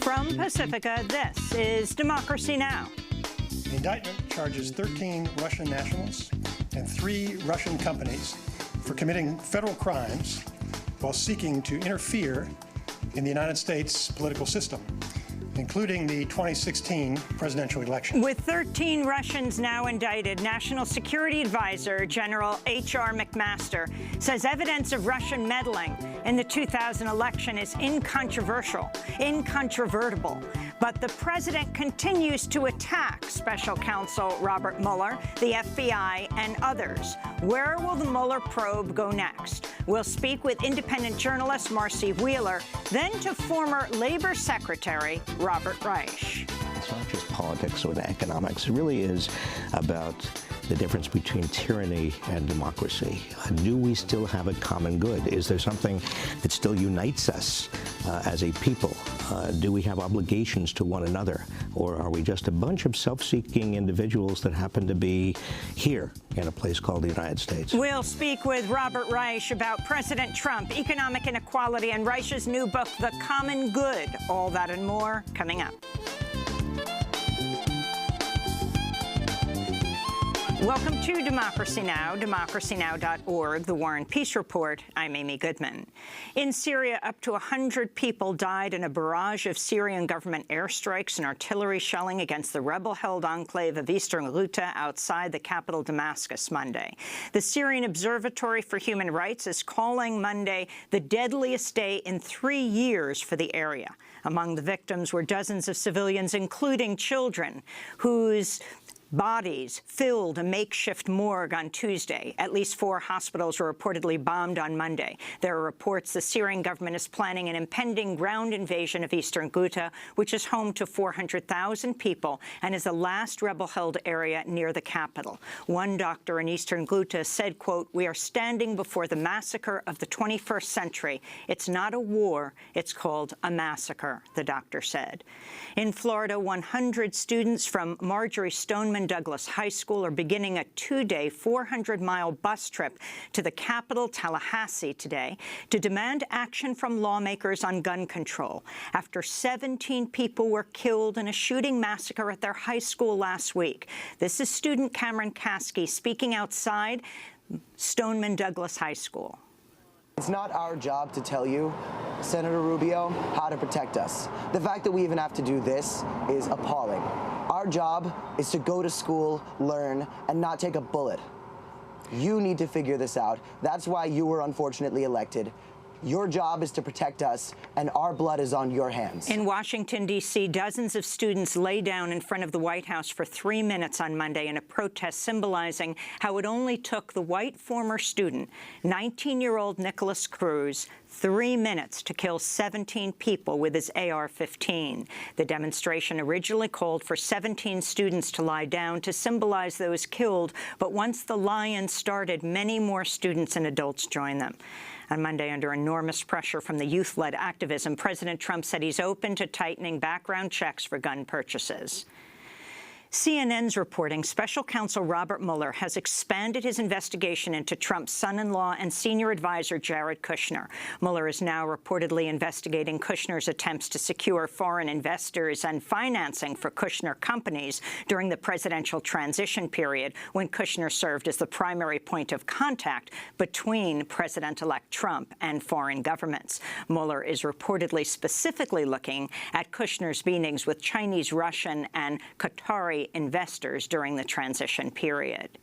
From Pacifica, this is Democracy Now! The indictment charges 13 Russian nationals and 3 Russian companies for committing federal crimes while seeking to interfere in the United States political system, including the 2016 presidential election. With 13 Russians now indicted, National Security Advisor General H.R. McMaster says evidence of Russian meddling in the 2000 election is incontrovertible. But the president continues to attack Special Counsel Robert Mueller, the FBI, and others. Where will the Mueller probe go next? We'll speak with independent journalist Marcy Wheeler, then to former Labor Secretary Robert Reich. It's not just politics or the economics. It really is about the difference between tyranny and democracy. Do we still have a common good? Is there something that still unites us as a people? Do we have obligations to one another? Or are we just a bunch of self-seeking individuals that happen to be here in a place called the United States? We'll speak with Robert Reich about President Trump, economic inequality, and Reich's new book, The Common Good. All that and more coming up. Welcome to Democracy Now!, democracynow.org, The War and Peace Report. I'm Amy Goodman. In Syria, up to 100 people died in a barrage of Syrian government airstrikes and artillery shelling against the rebel-held enclave of eastern Ghouta outside the capital Damascus Monday. The Syrian Observatory for Human Rights is calling Monday the deadliest day in 3 years for the area. Among the victims were dozens of civilians, including children, whose bodies filled a makeshift morgue on Tuesday. At least 4 hospitals were reportedly bombed on Monday. There are reports the Syrian government is planning an impending ground invasion of eastern Ghouta, which is home to 400,000 people and is the last rebel-held area near the capital. One doctor in eastern Ghouta said, quote, "We are standing before the massacre of the 21st century. It's not a war, it's called a massacre," the doctor said. In Florida, 100 students from Marjorie Stoneman Douglas High School are beginning a 2-day, 400-mile bus trip to the capital, Tallahassee, today to demand action from lawmakers on gun control after 17 people were killed in a shooting massacre at their high school last week. This is student Cameron Caskey speaking outside Stoneman Douglas High School. It's not our job to tell you, Senator Rubio, how to protect us. The fact that we even have to do this is appalling. Our job is to go to school, learn, and not take a bullet. You need to figure this out. That's why you were unfortunately elected. Your job is to protect us, and our blood is on your hands. In Washington, D.C., dozens of students lay down in front of the White House for 3 minutes on Monday in a protest symbolizing how it only took the white former student, 19-year-old Nicholas Cruz, 3 minutes to kill 17 people with his AR-15. The demonstration originally called for 17 students to lie down to symbolize those killed, but once the lie-in started, many more students and adults joined them. On Monday, under enormous pressure from the youth-led activism, President Trump said he's open to tightening background checks for gun purchases. CNN's reporting Special Counsel Robert Mueller has expanded his investigation into Trump's son-in-law and senior advisor Jared Kushner. Mueller is now reportedly investigating Kushner's attempts to secure foreign investors and financing for Kushner companies during the presidential transition period when Kushner served as the primary point of contact between President-elect Trump and foreign governments. Mueller is reportedly specifically looking at Kushner's meetings with Chinese, Russian, and Qatari investors during the transition period.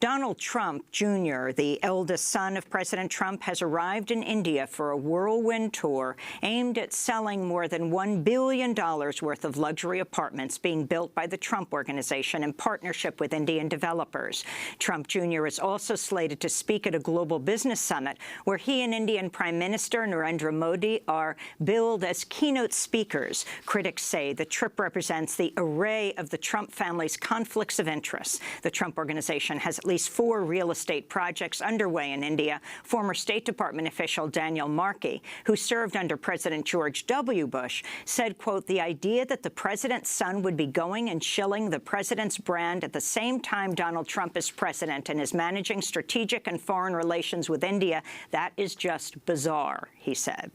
Donald Trump Jr., the eldest son of President Trump, has arrived in India for a whirlwind tour aimed at selling more than $1 billion worth of luxury apartments being built by the Trump Organization in partnership with Indian developers. Trump Jr. is also slated to speak at a global business summit where he and Indian Prime Minister Narendra Modi are billed as keynote speakers. Critics say the trip represents the array of the Trump family's conflicts of interest. The Trump Organization has at least 4 real estate projects underway in India. Former State Department official Daniel Markey, who served under President George W. Bush, said, quote, "The idea that the president's son would be going and shilling the president's brand at the same time Donald Trump is president and is managing strategic and foreign relations with India, that is just bizarre," he said.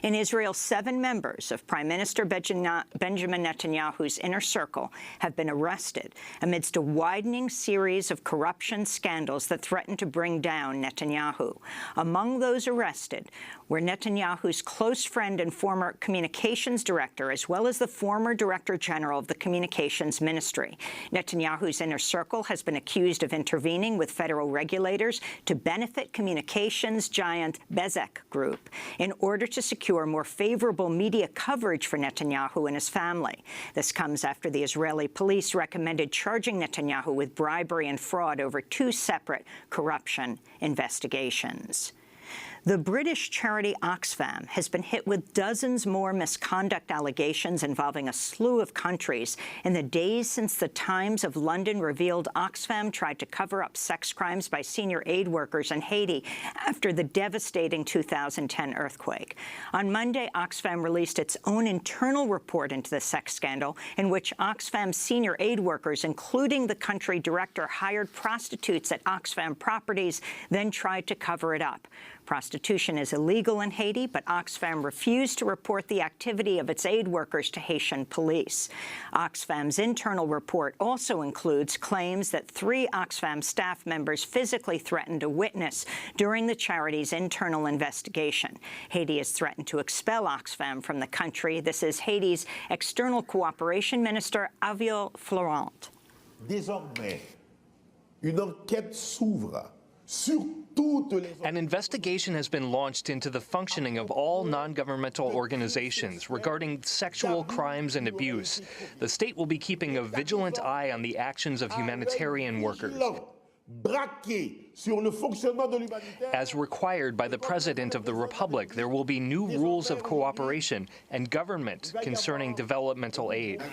In Israel, 7 members of Prime Minister Benjamin Netanyahu's inner circle have been arrested amidst a widening series of corruption scandals that threaten to bring down Netanyahu. Among those arrested were Netanyahu's close friend and former communications director, as well as the former director general of the communications ministry. Netanyahu's inner circle has been accused of intervening with federal regulators to benefit communications giant Bezek Group in order to secure more favorable media coverage for Netanyahu and his family. This comes after the Israeli police recommended charging Netanyahu with bribery and fraud over 2 separate corruption investigations. The British charity Oxfam has been hit with dozens more misconduct allegations involving a slew of countries in the days since the Times of London revealed Oxfam tried to cover up sex crimes by senior aid workers in Haiti after the devastating 2010 earthquake. On Monday, Oxfam released its own internal report into the sex scandal, in which Oxfam senior aid workers, including the country director, hired prostitutes at Oxfam properties, then tried to cover it up. Prostitution is illegal in Haiti, but Oxfam refused to report the activity of its aid workers to Haitian police. Oxfam's internal report also includes claims that 3 Oxfam staff members physically threatened a witness during the charity's internal investigation. Haiti has threatened to expel Oxfam from the country. This is Haiti's External Cooperation Minister, Aviel Florent. Désormais, une enquête s'ouvre sur An investigation has been launched into the functioning of all non-governmental organizations regarding sexual crimes and abuse. The state will be keeping a vigilant eye on the actions of humanitarian workers, as required by the President of the Republic. There will be new rules of cooperation and government concerning developmental aid.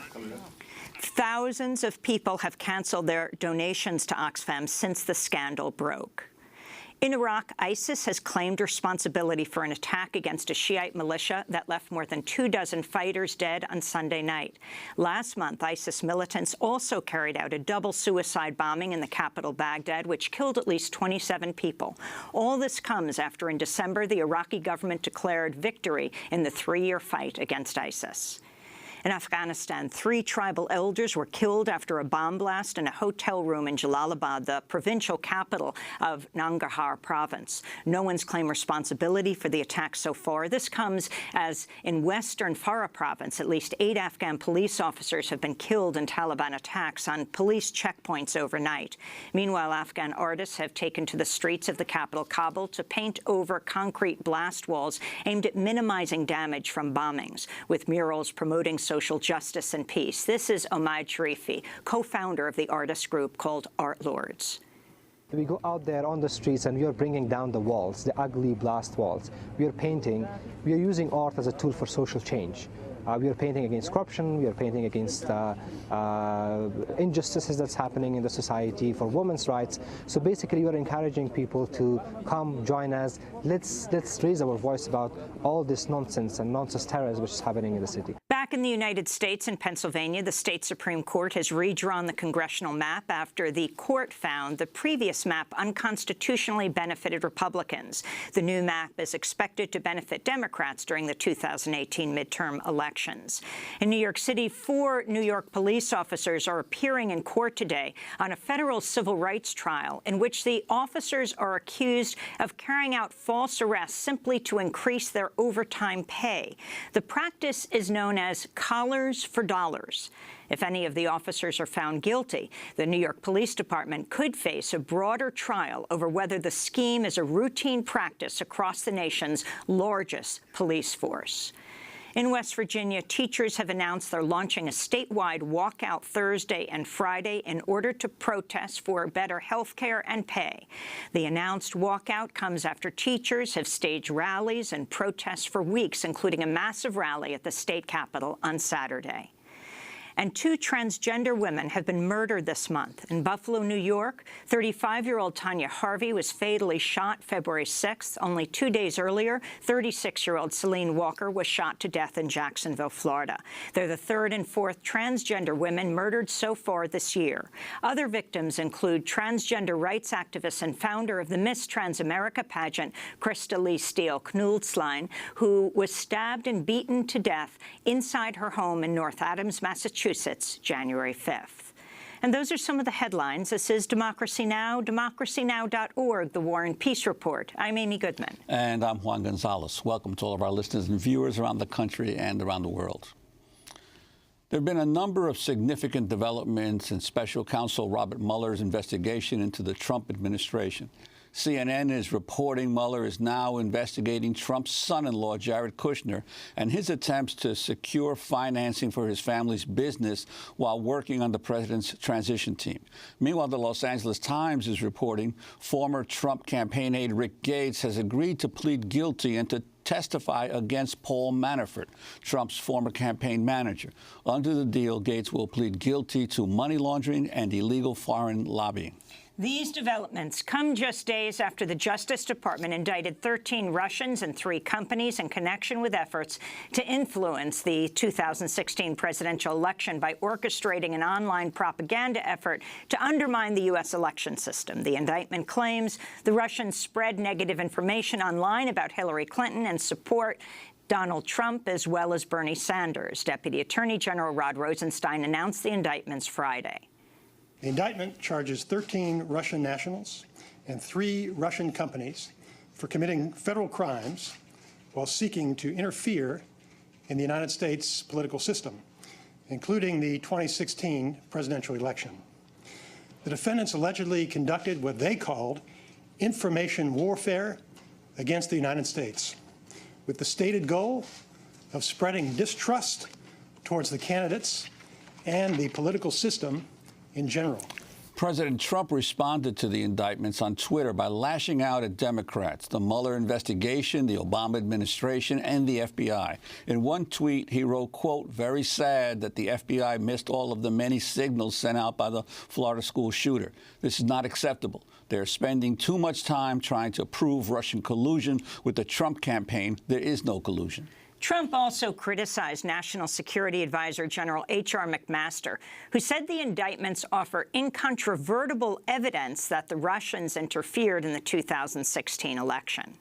Thousands of people have canceled their donations to Oxfam since the scandal broke. In Iraq, ISIS has claimed responsibility for an attack against a Shiite militia that left more than 24 fighters dead on Sunday night. Last month, ISIS militants also carried out a double suicide bombing in the capital, Baghdad, which killed at least 27 people. All this comes after, in December, the Iraqi government declared victory in the 3-year fight against ISIS. In Afghanistan, 3 tribal elders were killed after a bomb blast in a hotel room in Jalalabad, the provincial capital of Nangarhar province. No one's claimed responsibility for the attack so far. This comes as in western Farah province, at least 8 Afghan police officers have been killed in Taliban attacks on police checkpoints overnight. Meanwhile, Afghan artists have taken to the streets of the capital, Kabul, to paint over concrete blast walls aimed at minimizing damage from bombings, with murals promoting social justice and peace. This is Omid Sharifi, co-founder of the artist group called Art Lords. We go out there on the streets and we are bringing down the walls, the ugly blast walls. We are painting. We are using art as a tool for social change. We are painting against corruption. We are painting against injustices that's happening in the society, for women's rights. So basically, we are encouraging people to come, join us. Let's raise our voice about all this nonsense and nonsense terrorism which is happening in the city. Back in the United States, in Pennsylvania, the state Supreme Court has redrawn the congressional map after the court found the previous map unconstitutionally benefited Republicans. The new map is expected to benefit Democrats during the 2018 midterm elections. In New York City, 4 New York police officers are appearing in court today on a federal civil rights trial in which the officers are accused of carrying out false arrests simply to increase their overtime pay. The practice is known as collars for dollars. If any of the officers are found guilty, the New York Police Department could face a broader trial over whether the scheme is a routine practice across the nation's largest police force. In West Virginia, teachers have announced they're launching a statewide walkout Thursday and Friday in order to protest for better health care and pay. The announced walkout comes after teachers have staged rallies and protests for weeks, including a massive rally at the state capitol on Saturday. And 2 transgender women have been murdered this month. In Buffalo, New York, 35-year-old Tanya Harvey was fatally shot February 6th. Only 2 days earlier, 36-year-old Celine Walker was shot to death in Jacksonville, Florida. They're the 3rd and 4th transgender women murdered so far this year. Other victims include transgender rights activist and founder of the Miss Trans America pageant, Krista Lee Steele Knudslein, who was stabbed and beaten to death inside her home in North Adams, Massachusetts, January 5th. And those are some of the headlines. This is Democracy Now!, democracynow.org, the War and Peace Report. I'm Amy Goodman. And I'm Juan Gonzalez. Welcome to all of our listeners and viewers around the country and around the world. There have been a number of significant developments in Special Counsel Robert Mueller's investigation into the Trump administration. CNN is reporting Mueller is now investigating Trump's son-in-law, Jared Kushner, and his attempts to secure financing for his family's business while working on the president's transition team. Meanwhile, the Los Angeles Times is reporting former Trump campaign aide Rick Gates has agreed to plead guilty and to testify against Paul Manafort, Trump's former campaign manager. Under the deal, Gates will plead guilty to money laundering and illegal foreign lobbying. These developments come just days after the Justice Department indicted 13 Russians and 3 companies in connection with efforts to influence the 2016 presidential election by orchestrating an online propaganda effort to undermine the U.S. election system. The indictment claims the Russians spread negative information online about Hillary Clinton and support Donald Trump as well as Bernie Sanders. Deputy Attorney General Rod Rosenstein announced the indictments Friday. The indictment charges 13 Russian nationals and 3 Russian companies for committing federal crimes while seeking to interfere in the United States political system, including the 2016 presidential election. The defendants allegedly conducted what they called information warfare against the United States, with the stated goal of spreading distrust towards the candidates and the political system in general. President Trump responded to the indictments on Twitter by lashing out at Democrats, the Mueller investigation, the Obama administration, and the FBI. In one tweet, he wrote, quote, "Very sad that the FBI missed all of the many signals sent out by the Florida school shooter. This is not acceptable. They're spending too much time trying to prove Russian collusion with the Trump campaign. There is no collusion." Trump also criticized National Security Advisor General H.R. McMaster, who said the indictments offer incontrovertible evidence that the Russians interfered in the 2016 election.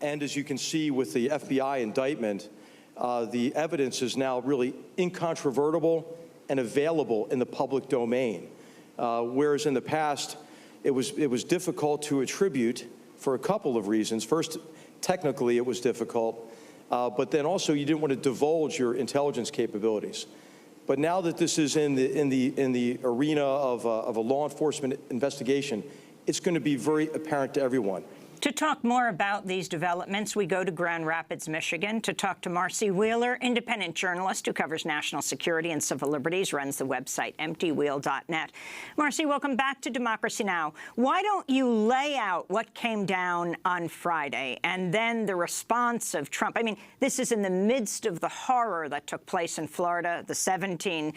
And as you can see with the FBI indictment, the evidence is now really incontrovertible and available in the public domain, whereas in the past it was difficult to attribute for a couple of reasons. First, technically it was difficult. But then also you didn't want to divulge your intelligence capabilities. But now that this is in the arena of a law enforcement investigation, it's going to be very apparent to everyone. To talk more about these developments, we go to Grand Rapids, Michigan, to talk to Marcy Wheeler, independent journalist who covers national security and civil liberties, runs the website emptywheel.net. Marcy, welcome back to Democracy Now! Why don't you lay out what came down on Friday and then the response of Trump? I mean, this is in the midst of the horror that took place in Florida, the 17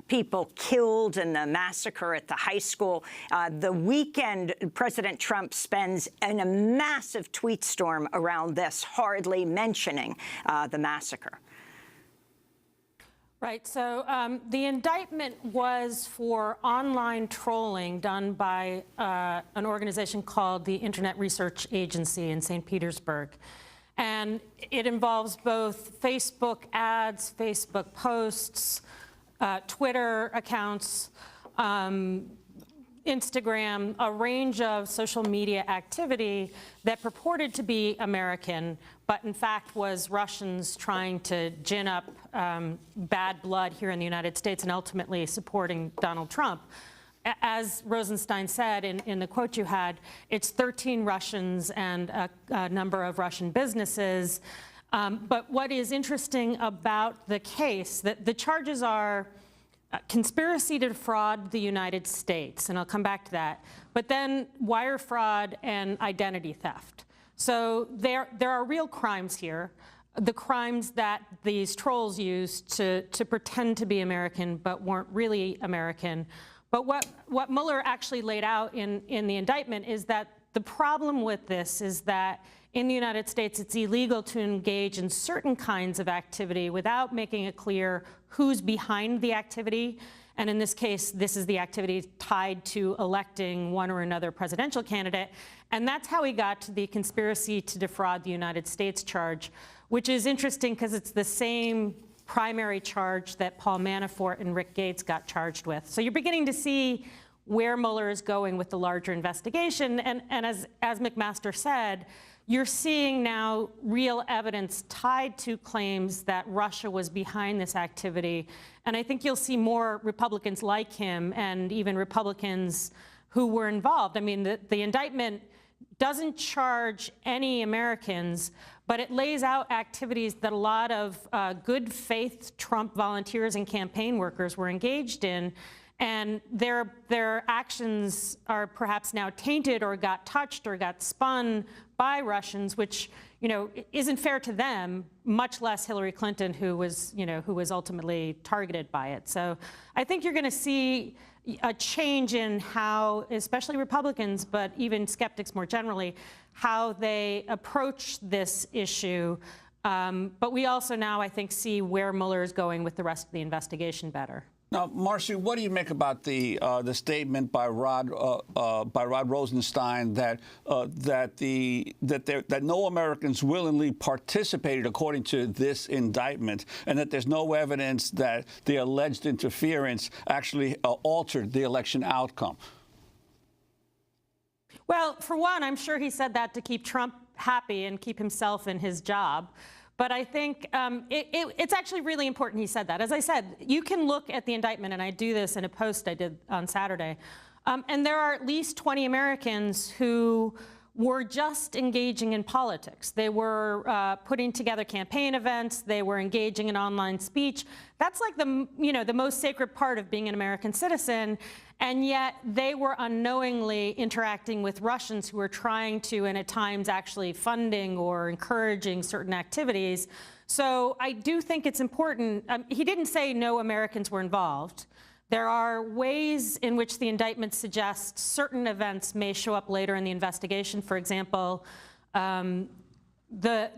people killed in the massacre at the high school. The weekend, President Trump spends in a massive tweet storm around this, hardly mentioning the massacre. Right. So the indictment was for online trolling done by an organization called the Internet Research Agency in St. Petersburg. And it involves both Facebook ads, Facebook posts, Twitter accounts, Instagram, a range of social media activity that purported to be American, but in fact was Russians trying to gin up bad blood here in the United States and ultimately supporting Donald Trump. As Rosenstein said in the quote you had, it's 13 Russians and a number of Russian businesses. But what is interesting about the case, that the charges are conspiracy to defraud the United States, and I'll come back to that, but then wire fraud and identity theft. So there are real crimes here. the crimes that these trolls used to pretend to be American but weren't really American. But what Mueller actually laid out in the indictment is that the problem with this is that in the United States, it's illegal to engage in certain kinds of activity without making it clear who's behind the activity. And in this case, this is the activity tied to electing one or another presidential candidate. And that's how he got to the conspiracy to defraud the United States charge, which is interesting because it's the same primary charge that Paul Manafort and Rick Gates got charged with. So you're beginning to see where Mueller is going with the larger investigation. And as McMaster said, you're seeing now real evidence tied to claims that Russia was behind this activity. And I think you'll see more Republicans like him and even Republicans who were involved. I mean, the indictment doesn't charge any Americans, but it lays out activities that a lot of good faith Trump volunteers and campaign workers were engaged in. And their actions are perhaps now tainted or got touched or got spun by Russians, which, you know, isn't fair to them, much less Hillary Clinton, who was ultimately targeted by it. So I think you're going to see a change in how, especially Republicans, but even skeptics more generally, how they approach this issue. But we also now, I think, see where Mueller is going with the rest of the investigation better. Now, Marcy, what do you make about the statement by Rod Rosenstein that that no Americans willingly participated, according to this indictment, and that there's no evidence that the alleged interference actually altered the election outcome? Well, for one, I'm sure he said that to keep Trump happy and keep himself in his job. But I think it's actually really important he said that. As I said, you can look at the indictment, and I do this in a post I did on Saturday, and there are at least 20 Americans who were just engaging in politics. They were putting together campaign events. They were engaging in online speech. That's like the most sacred part of being an American citizen. And yet they were unknowingly interacting with Russians who were trying to, and at times actually funding or encouraging certain activities. So I do think it's important. He didn't say no Americans were involved. There are ways in which the indictment suggests certain events may show up later in the investigation. For example, the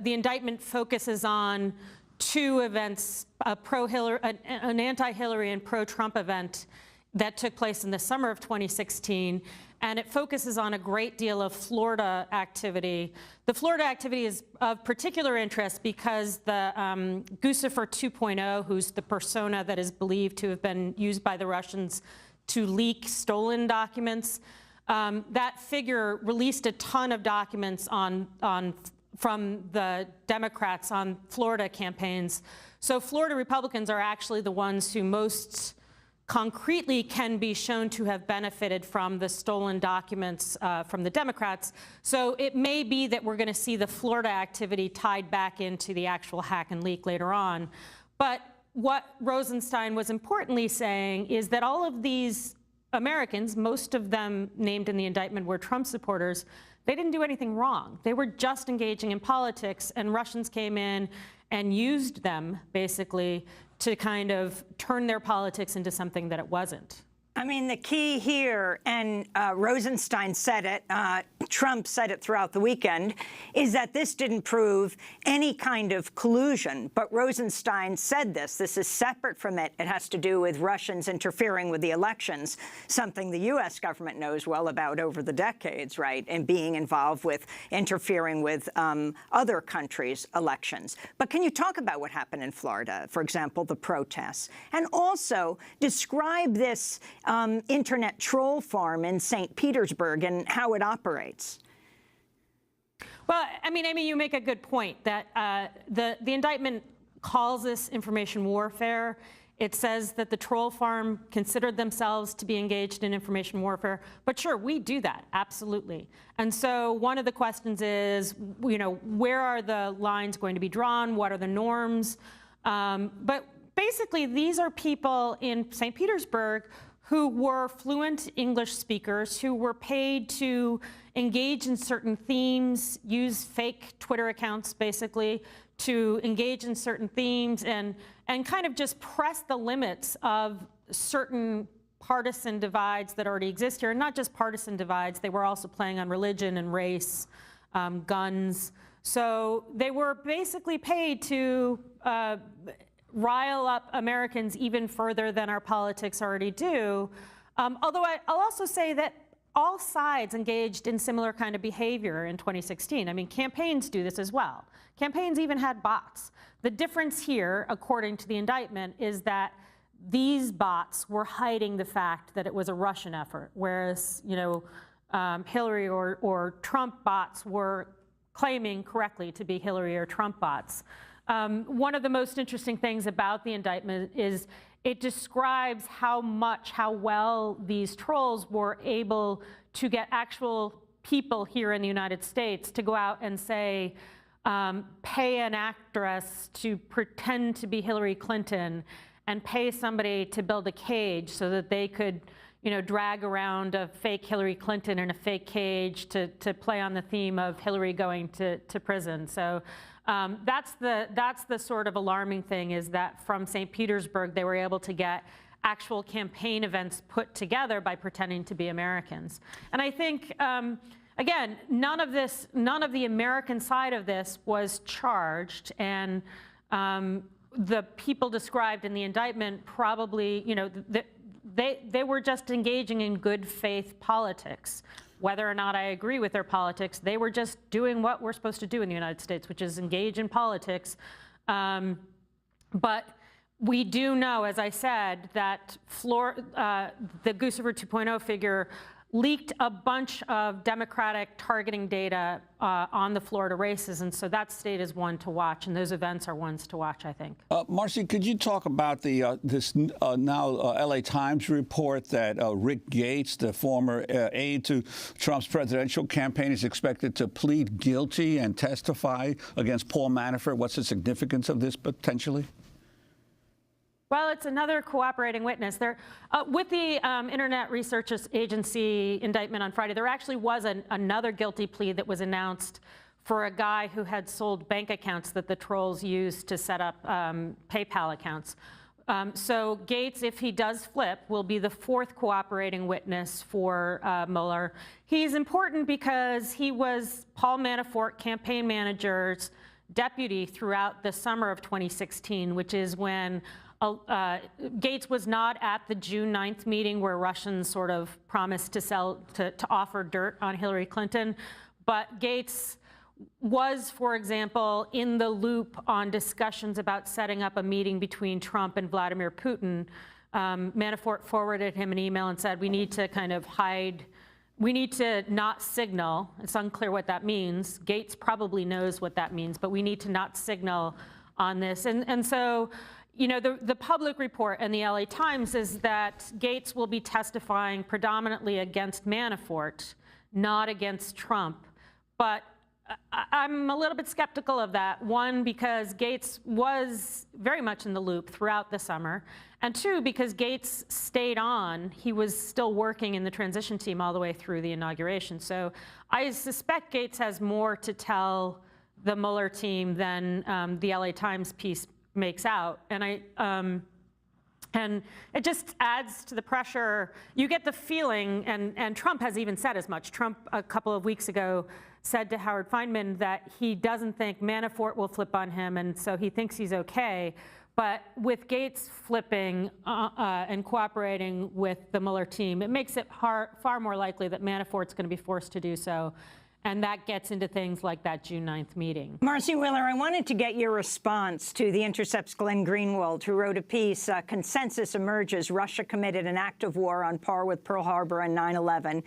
indictment focuses on two events, an anti-Hillary and pro-Trump event that took place in the summer of 2016, and it focuses on a great deal of Florida activity. The Florida activity is of particular interest because the Guccifer 2.0, who's the persona that is believed to have been used by the Russians to leak stolen documents, that figure released a ton of documents from the Democrats on Florida campaigns. So Florida Republicans are actually the ones who most concretely can be shown to have benefited from the stolen documents from the Democrats. So it may be that we're going to see the Florida activity tied back into the actual hack and leak later on. But what Rosenstein was importantly saying is that all of these Americans, most of them named in the indictment were Trump supporters, they didn't do anything wrong. They were just engaging in politics, and Russians came in and used them, basically, to kind of turn their politics into something that it wasn't. I mean, the key here, and Rosenstein said it, Trump said it throughout the weekend, is that this didn't prove any kind of collusion. But Rosenstein said this is separate from it. It has to do with Russians interfering with the elections, something the U.S. government knows well about over the decades, right, and being involved with interfering with other countries' elections. But can you talk about what happened in Florida, for example, the protests, and also describe this internet troll farm in St. Petersburg and how it operates? Well, I mean, Amy, you make a good point that the indictment calls this information warfare. It says that the troll farm considered themselves to be engaged in information warfare. But sure, we do that, absolutely. And so one of the questions is, you know, where are the lines going to be drawn? What are the norms? But basically, these are people in St. Petersburg who were fluent English speakers, who were paid to engage in certain themes, use fake Twitter accounts, basically, to engage in certain themes and kind of just press the limits of certain partisan divides that already exist here. And not just partisan divides, they were also playing on religion and race, guns. So they were basically paid to rile up Americans even further than our politics already do. Although I'll also say that all sides engaged in similar kind of behavior in 2016. I mean, campaigns do this as well. Campaigns even had bots. The difference here, according to the indictment, is that these bots were hiding the fact that it was a Russian effort, whereas, you know, Hillary or Trump bots were claiming correctly to be Hillary or Trump bots. One of the most interesting things about the indictment is it describes how well these trolls were able to get actual people here in the United States to go out and say, pay an actress to pretend to be Hillary Clinton and pay somebody to build a cage so that they could, you know, drag around a fake Hillary Clinton in a fake cage to play on the theme of Hillary going to prison. So that's the sort of alarming thing, is that from St. Petersburg, they were able to get actual campaign events put together by pretending to be Americans. And I think, again, none of the American side of this was charged, and the people described in the indictment probably, you know, they were just engaging in good faith politics. Whether or not I agree with their politics, they were just doing what we're supposed to do in the United States, which is engage in politics. But we do know, as I said, that the Guccifer 2.0 figure leaked a bunch of Democratic targeting data on the Florida races, and so that state is one to watch, and those events are ones to watch, I think. Marcy, could you talk about this now LA Times report that Rick Gates, the former aide to Trump's presidential campaign, is expected to plead guilty and testify against Paul Manafort? What's the significance of this potentially? Well, it's another cooperating witness. With the Internet Research Agency indictment on Friday, there actually was another guilty plea that was announced for a guy who had sold bank accounts that the trolls used to set up PayPal accounts. So Gates, if he does flip, will be the fourth cooperating witness for Mueller. He's important because he was Paul Manafort campaign manager's deputy throughout the summer of 2016, which is when Gates was not at the June 9th meeting where Russians sort of promised to offer dirt on Hillary Clinton. But Gates was, for example, in the loop on discussions about setting up a meeting between Trump and Vladimir Putin. Manafort forwarded him an email and said, we need to kind of hide, we need to not signal. It's unclear what that means. Gates probably knows what that means, but we need to not signal on this. And so, you know, the public report in the LA Times is that Gates will be testifying predominantly against Manafort, not against Trump. But I'm a little bit skeptical of that. One, because Gates was very much in the loop throughout the summer. And two, because Gates stayed on. He was still working in the transition team all the way through the inauguration. So I suspect Gates has more to tell the Mueller team than the LA Times piece makes out. And it just adds to the pressure. You get the feeling, and Trump has even said as much. Trump, a couple of weeks ago, said to Howard Feynman that he doesn't think Manafort will flip on him, and so he thinks he's okay. But with Gates flipping and cooperating with the Mueller team, it makes it far more likely that Manafort's going to be forced to do so. And that gets into things like that June 9th meeting. Marcy Wheeler, I wanted to get your response to The Intercept's Glenn Greenwald, who wrote a piece, Consensus Emerges, Russia committed an act of war on par with Pearl Harbor and 9/11.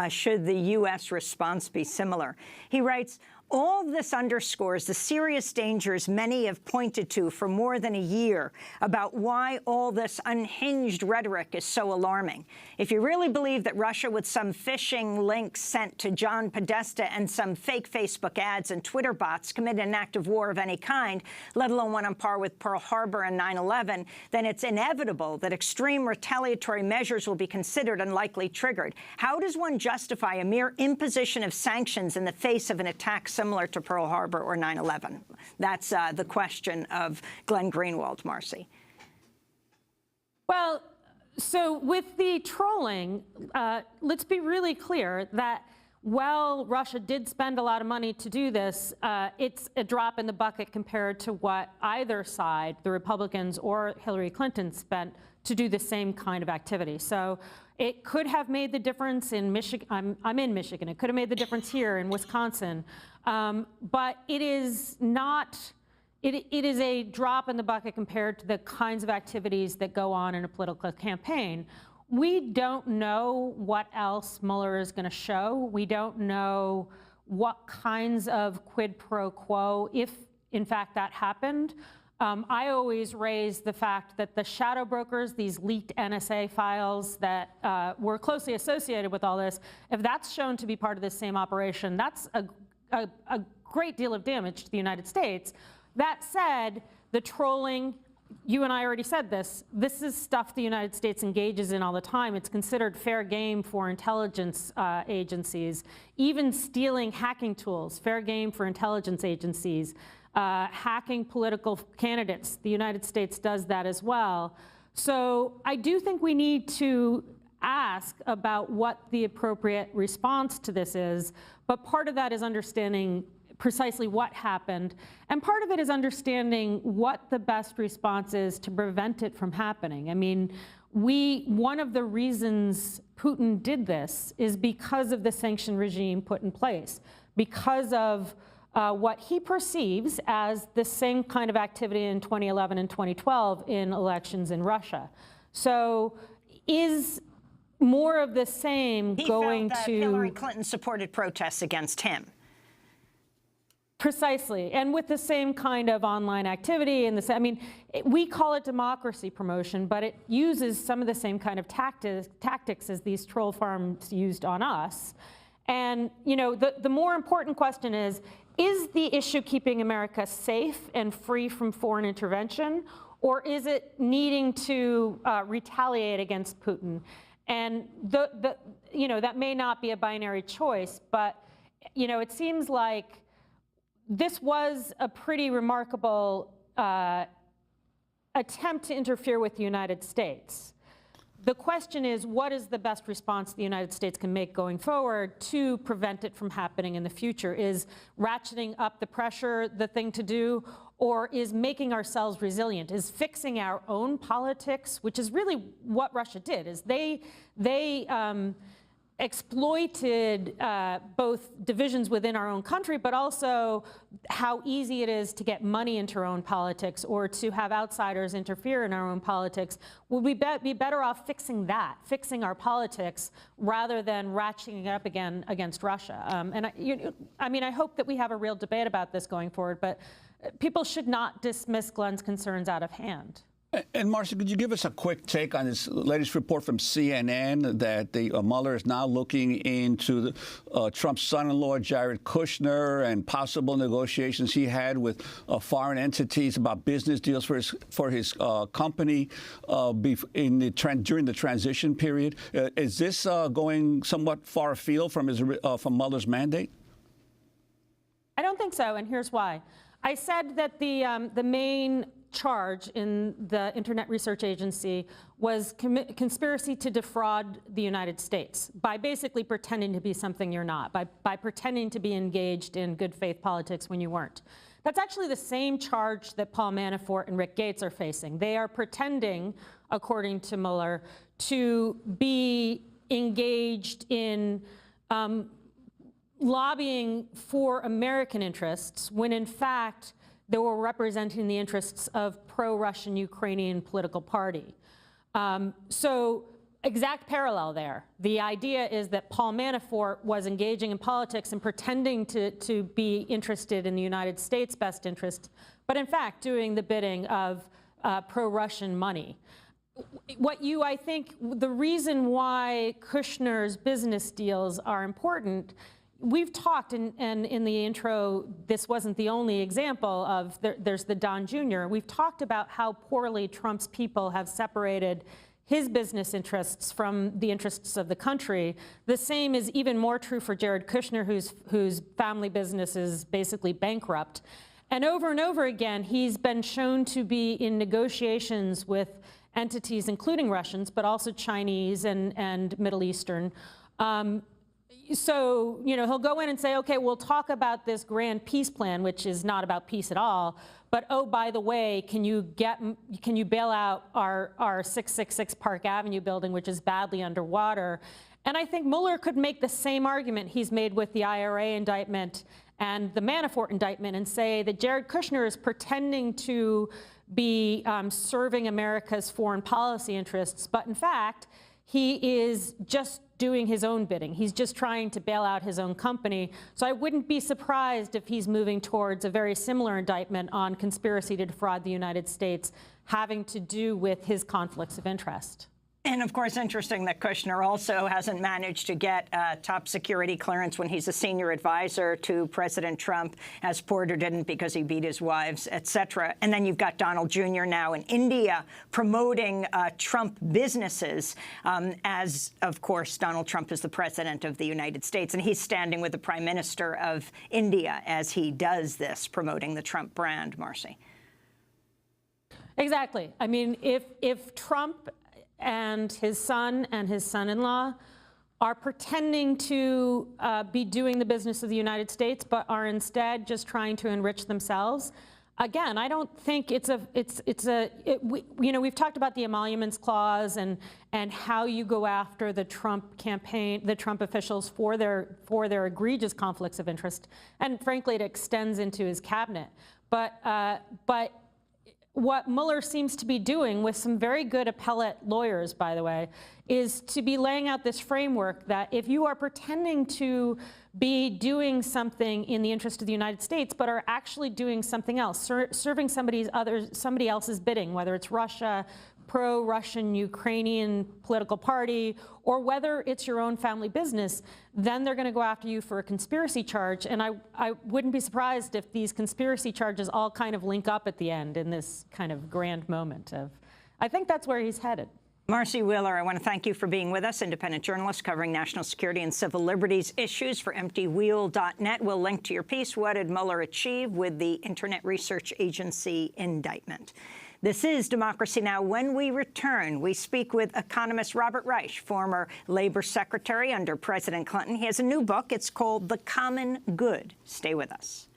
Should the U.S. response be similar? He writes, all this underscores the serious dangers many have pointed to for more than a year about why all this unhinged rhetoric is so alarming. If you really believe that Russia, with some phishing links sent to John Podesta and some fake Facebook ads and Twitter bots, committed an act of war of any kind, let alone one on par with Pearl Harbor and 9/11, then it's inevitable that extreme retaliatory measures will be considered and likely triggered. How does one justify a mere imposition of sanctions in the face of an attack similar to Pearl Harbor or 9/11? That's the question of Glenn Greenwald, Marcy. Well, so with the trolling, let's be really clear that while Russia did spend a lot of money to do this, it's a drop in the bucket compared to what either side, the Republicans or Hillary Clinton, spent to do the same kind of activity. So it could have made the difference in Michigan. I'm in Michigan. It could have made the difference here in Wisconsin. But it is not. It is a drop in the bucket compared to the kinds of activities that go on in a political campaign. We don't know what else Mueller is going to show. We don't know what kinds of quid pro quo, if in fact that happened. I always raise the fact that the shadow brokers, these leaked NSA files that were closely associated with all this, if that's shown to be part of this same operation, that's a great deal of damage to the United States. That said, the trolling, you and I already said this is stuff the United States engages in all the time. It's considered fair game for intelligence agencies. Even stealing hacking tools, fair game for intelligence agencies. Hacking political candidates, the United States does that as well. So I do think we need to ask about what the appropriate response to this is, but part of that is understanding precisely what happened, and part of it is understanding what the best response is to prevent it from happening. I mean, one of the reasons Putin did this is because of the sanction regime put in place, because of what he perceives as the same kind of activity in 2011 and 2012 in elections in Russia. So is more of the same going to— He felt that Hillary Clinton supported protests against him. Precisely, and with the same kind of online activity and I mean, we call it democracy promotion, but it uses some of the same kind of tactics as these troll farms used on us. And you know, the more important question is the issue keeping America safe and free from foreign intervention, or is it needing to retaliate against Putin? And you know, that may not be a binary choice, but you know, it seems like this was a pretty remarkable attempt to interfere with the United States. The question is, what is the best response the United States can make going forward to prevent it from happening in the future? Is ratcheting up the pressure the thing to do, or is making ourselves resilient? Is fixing our own politics, which is really what Russia did, is they exploited both divisions within our own country, but also how easy it is to get money into our own politics or to have outsiders interfere in our own politics. Will we be better off fixing that, fixing our politics, rather than ratcheting it up again against Russia? I mean, I hope that we have a real debate about this going forward, but people should not dismiss Glenn's concerns out of hand. And Marcy, could you give us a quick take on this latest report from CNN that Mueller is now looking into Trump's son-in-law, Jared Kushner, and possible negotiations he had with foreign entities about business deals for his company during the transition period? Is this going somewhat far afield from Mueller's mandate? I don't think so, and here's why. I said that the main charge in the Internet Research Agency was conspiracy to defraud the United States by basically pretending to be something you're not, by pretending to be engaged in good faith politics when you weren't. That's actually the same charge that Paul Manafort and Rick Gates are facing. They are pretending, according to Mueller, to be engaged in lobbying for American interests when in fact they were representing the interests of pro-Russian Ukrainian political party. So exact parallel there. The idea is that Paul Manafort was engaging in politics and pretending to be interested in the United States' best interest, but in fact doing the bidding of pro-Russian money. I think the reason why Kushner's business deals are important, we've talked, and in the intro, this wasn't the only example of, there's the Don Jr. We've talked about how poorly Trump's people have separated his business interests from the interests of the country. The same is even more true for Jared Kushner, whose family business is basically bankrupt. And over again, he's been shown to be in negotiations with entities, including Russians, but also Chinese and Middle Eastern. So, he'll go in and say, okay, we'll talk about this grand peace plan, which is not about peace at all. But, oh, by the way, can you bail out our 666 Park Avenue building, which is badly underwater? And I think Mueller could make the same argument he's made with the IRA indictment and the Manafort indictment and say that Jared Kushner is pretending to be serving America's foreign policy interests, but in fact, he is just doing his own bidding. He's just trying to bail out his own company. So I wouldn't be surprised if he's moving towards a very similar indictment on conspiracy to defraud the United States, having to do with his conflicts of interest. And of course, interesting that Kushner also hasn't managed to get top security clearance when he's a senior advisor to President Trump, as Porter didn't because he beat his wives, et cetera. And then you've got Donald Jr. now in India promoting Trump businesses as, of course, Donald Trump is the president of the United States. And he's standing with the prime minister of India as he does this, promoting the Trump brand, Marcy. Exactly. I mean, if Trump and his son-in-law are pretending to be doing the business of the United States, but are instead just trying to enrich themselves. Again, I don't think we've talked about the emoluments clause and how you go after the Trump campaign, the Trump officials for their egregious conflicts of interest, and frankly, it extends into his cabinet. But what Mueller seems to be doing, with some very good appellate lawyers, by the way, is to be laying out this framework that if you are pretending to be doing something in the interest of the United States, but are actually doing something else, serving somebody else's bidding, whether it's Russia, pro-Russian Ukrainian political party, or whether it's your own family business, then they're going to go after you for a conspiracy charge. And I wouldn't be surprised if these conspiracy charges all kind of link up at the end in this kind of grand moment of, I think that's where he's headed. Marcy Wheeler, I want to thank you for being with us, independent journalist covering national security and civil liberties issues for EmptyWheel.net. We'll link to your piece, What Did Mueller Achieve, with the Internet Research Agency indictment. This is Democracy Now! When we return, we speak with economist Robert Reich, former labor secretary under President Clinton. He has a new book. It's called The Common Good. Stay with us.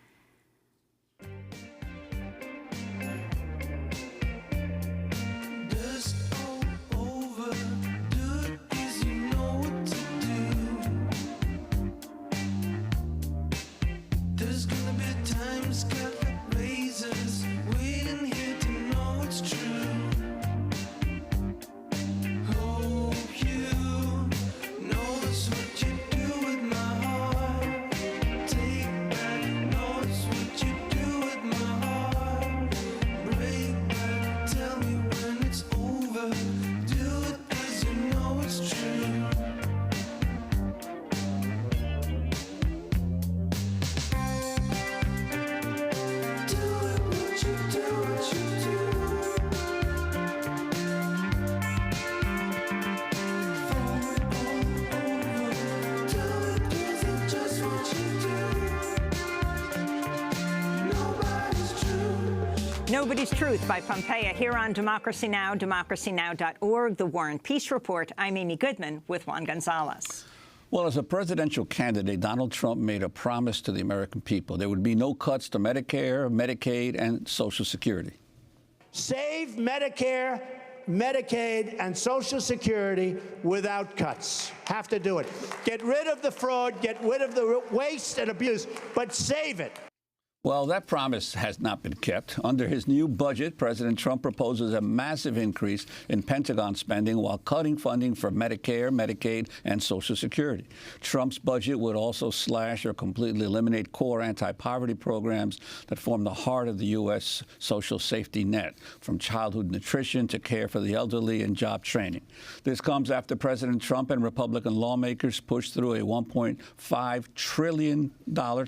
Nobody's Truth by Pompeia here on Democracy Now!, democracynow.org, The War and Peace Report. I'm Amy Goodman with Juan Gonzalez. Well, as a presidential candidate, Donald Trump made a promise to the American people. There would be no cuts to Medicare, Medicaid, and Social Security. Save Medicare, Medicaid, and Social Security without cuts. Have to do it. Get rid of the fraud, get rid of the waste and abuse, but save it. Well, that promise has not been kept. Under his new budget, President Trump proposes a massive increase in Pentagon spending while cutting funding for Medicare, Medicaid, and Social Security. Trump's budget would also slash or completely eliminate core anti-poverty programs that form the heart of the U.S. social safety net, from childhood nutrition to care for the elderly and job training. This comes after President Trump and Republican lawmakers pushed through a $1.5 trillion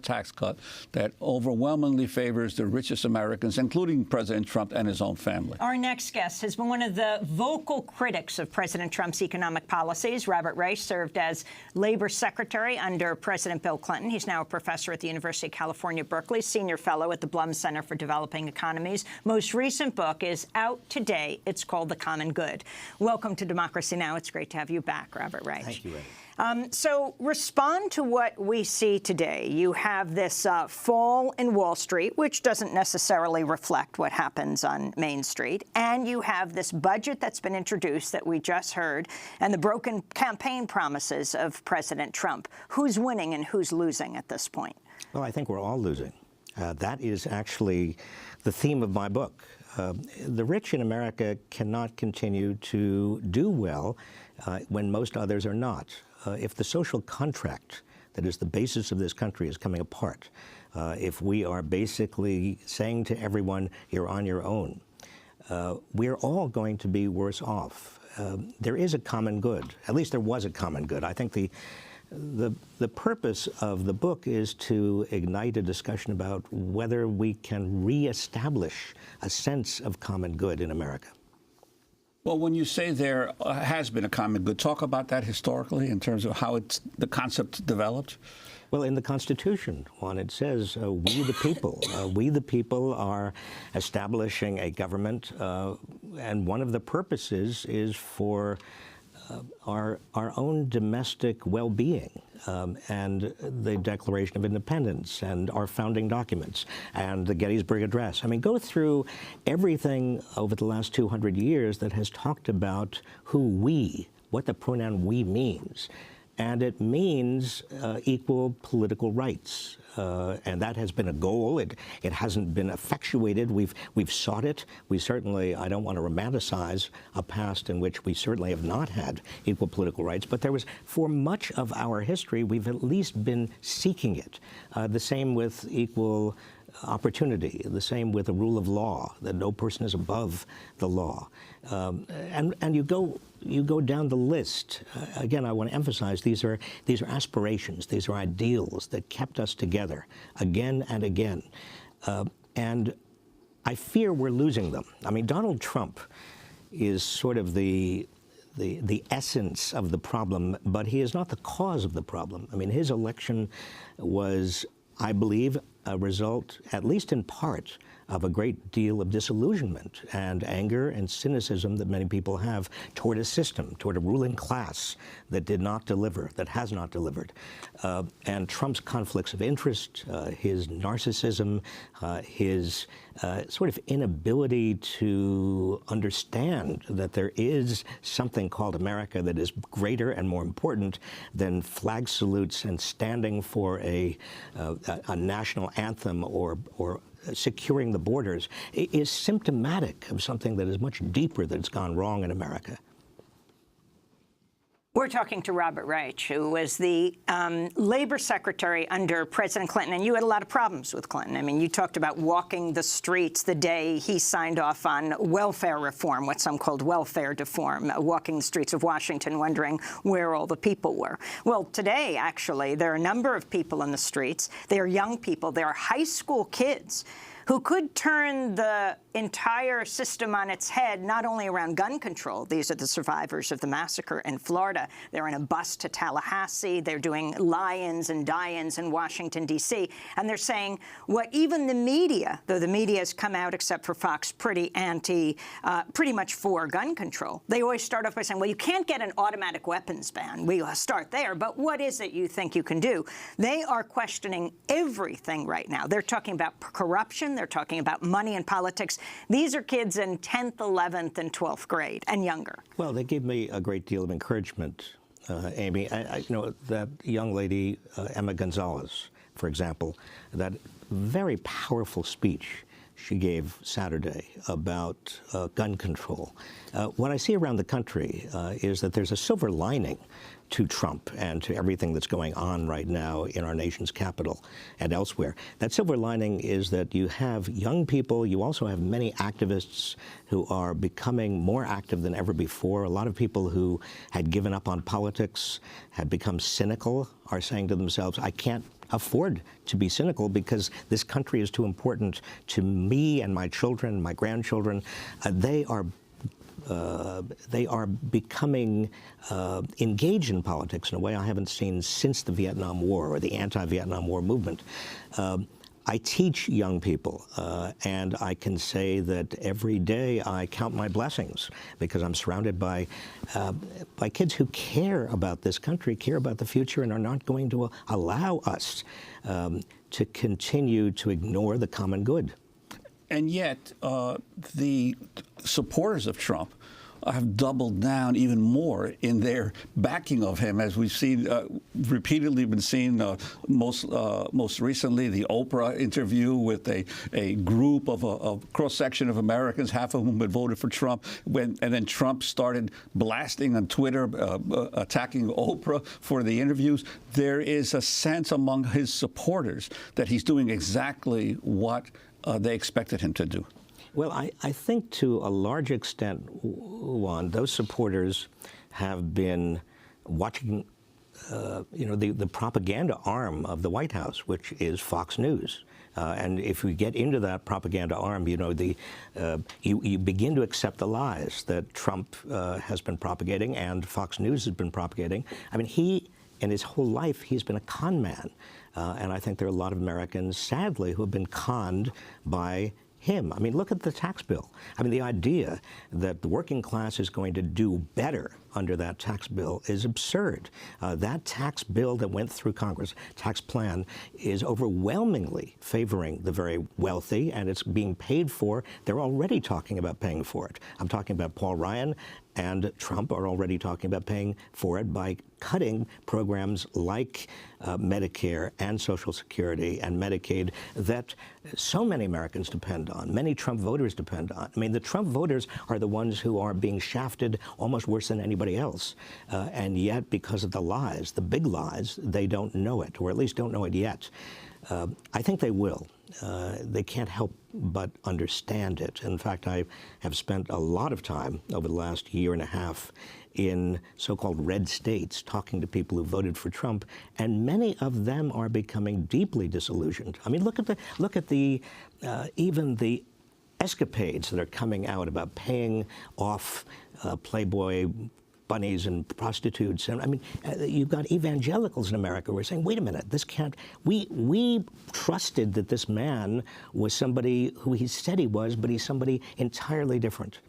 tax cut that overwhelmed overwhelmingly favors the richest Americans, including President Trump and his own family. Our next guest has been one of the vocal critics of President Trump's economic policies. Robert Reich served as Labor Secretary under President Bill Clinton. He's now a professor at the University of California, Berkeley, senior fellow at the Blum Center for Developing Economies. Most recent book is out today. It's called The Common Good. Welcome to Democracy Now! It's great to have you back, Robert Reich. Thank you, Eddie. So respond to what we see today. You have this fall in Wall Street, which doesn't necessarily reflect what happens on Main Street. And you have this budget that's been introduced that we just heard and the broken campaign promises of President Trump. Who's winning and who's losing at this point? Well, I think we're all losing. That is actually the theme of my book. The rich in America cannot continue to do well when most others are not. If the social contract that is the basis of this country is coming apart, if we are basically saying to everyone, you're on your own, we're all going to be worse off. There is a common good. At least there was a common good. I think the purpose of the book is to ignite a discussion about whether we can reestablish a sense of common good in America. Well, when you say there has been a common good, talk about that historically in terms of how the concept developed. Well, in the Constitution, Juan, it says, we the people. We the people are establishing a government, and one of the purposes is for our own domestic well-being, and the Declaration of Independence and our founding documents and the Gettysburg Address. I mean, go through everything over the last 200 years that has talked about who we, what the pronoun we means. And it means equal political rights. And that has been a goal. It hasn't been effectuated. We've sought it. We certainly, I don't want to romanticize a past in which we certainly have not had equal political rights, but there was, for much of our history, we've at least been seeking it. The same with equal opportunity, the same with the rule of law, that no person is above the law. And you go down the list. Again, I want to emphasize these are aspirations, these are ideals that kept us together again and again. And I fear we're losing them. I mean, Donald Trump is sort of the essence of the problem, but he is not the cause of the problem. I mean, his election was, I believe, a result, at least in part, of a great deal of disillusionment and anger and cynicism that many people have toward a system, toward a ruling class that did not deliver, that has not delivered. And Trump's conflicts of interest, his narcissism, his sort of inability to understand that there is something called America that is greater and more important than flag salutes and standing for a national anthem or securing the borders is symptomatic of something that is much deeper that's gone wrong in America. We're talking to Robert Reich, who was the Labor Secretary under President Clinton, and you had a lot of problems with Clinton. I mean, you talked about walking the streets the day he signed off on welfare reform, what some called welfare deform, walking the streets of Washington wondering where all the people were. Well, today, actually, there are a number of people in the streets. They are young people. They are high school kids who could turn the entire system on its head, not only around gun control. These are the survivors of the massacre in Florida. They're in a bus to Tallahassee. They're doing lie-ins and die-ins in Washington, D.C. And they're saying what even the media, though the media has come out, except for Fox, pretty much for gun control. They always start off by saying, well, you can't get an automatic weapons ban. We start there. But what is it you think you can do? They are questioning everything right now. They're talking about corruption. They're talking about money and politics. These are kids in 10th, 11th, and 12th grade and younger. Well, they gave me a great deal of encouragement, Amy. You know, that young lady, Emma Gonzalez, for example, that very powerful speech she gave Saturday about gun control. What I see around the country is that there's a silver lining to Trump and to everything that's going on right now in our nation's capital and elsewhere. That silver lining is that you have young people, you also have many activists who are becoming more active than ever before. A lot of people who had given up on politics, had become cynical, are saying to themselves, I can't afford to be cynical because this country is too important to me and my children, my grandchildren. They are becoming engaged in politics in a way I haven't seen since the Vietnam War or the anti-Vietnam War movement. I teach young people, and I can say that every day I count my blessings because I'm surrounded by kids who care about this country, care about the future, and are not going to allow us to continue to ignore the common good. And yet, the supporters of Trump have doubled down even more in their backing of him, as we've seen repeatedly been seen. Most recently, the Oprah interview with a group of a cross-section of Americans, half of whom had voted for Trump, and then Trump started blasting on Twitter, attacking Oprah for the interviews. There is a sense among his supporters that he's doing exactly what they expected him to do. Well, I think to a large extent, Juan, those supporters have been watching, the propaganda arm of the White House, which is Fox News. And if we get into that propaganda arm, you begin to accept the lies that Trump has been propagating and Fox News has been propagating. I mean, in his whole life, he's been a con man. And I think there are a lot of Americans, sadly, who have been conned by him. I mean, look at the tax bill. I mean, the idea that the working class is going to do better under that tax bill is absurd. That tax bill that went through Congress, tax plan, is overwhelmingly favoring the very wealthy, and it's being paid for. They're already talking about paying for it. I'm talking about Paul Ryan and Trump are already talking about paying for it by cutting programs like Medicare and Social Security and Medicaid that so many Americans depend on, many Trump voters depend on. I mean, the Trump voters are the ones who are being shafted almost worse than anybody else. And yet, because of the lies, the big lies, they don't know it, or at least don't know it yet. I think they will. They can't help but understand it. In fact, I have spent a lot of time over the last year and a half in so-called red states talking to people who voted for Trump, and many of them are becoming deeply disillusioned. I mean, look at the even the escapades that are coming out about paying off Playboy bunnies and prostitutes. And I mean, you've got evangelicals in America who are saying, wait a minute, this can't, we trusted that this man was somebody who he said he was, but he's somebody entirely different.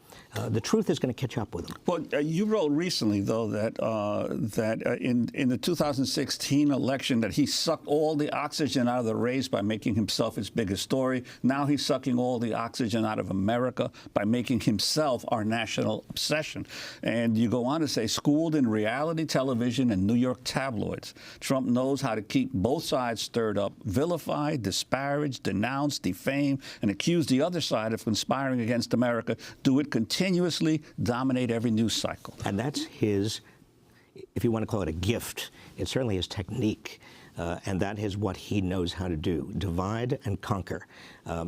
The truth is going to catch up with him. Well, you wrote recently, though, that in the 2016 election that he sucked all the oxygen out of the race by making himself its biggest story. Now he's sucking all the oxygen out of America by making himself our national obsession. And you go on to say, schooled in reality television and New York tabloids, Trump knows how to keep both sides stirred up, vilify, disparage, denounce, defame, and accuse the other side of conspiring against America. Do it continuously, dominate every news cycle. And that's his, if you want to call it a gift, it's certainly his technique. And that is what he knows how to do, divide and conquer,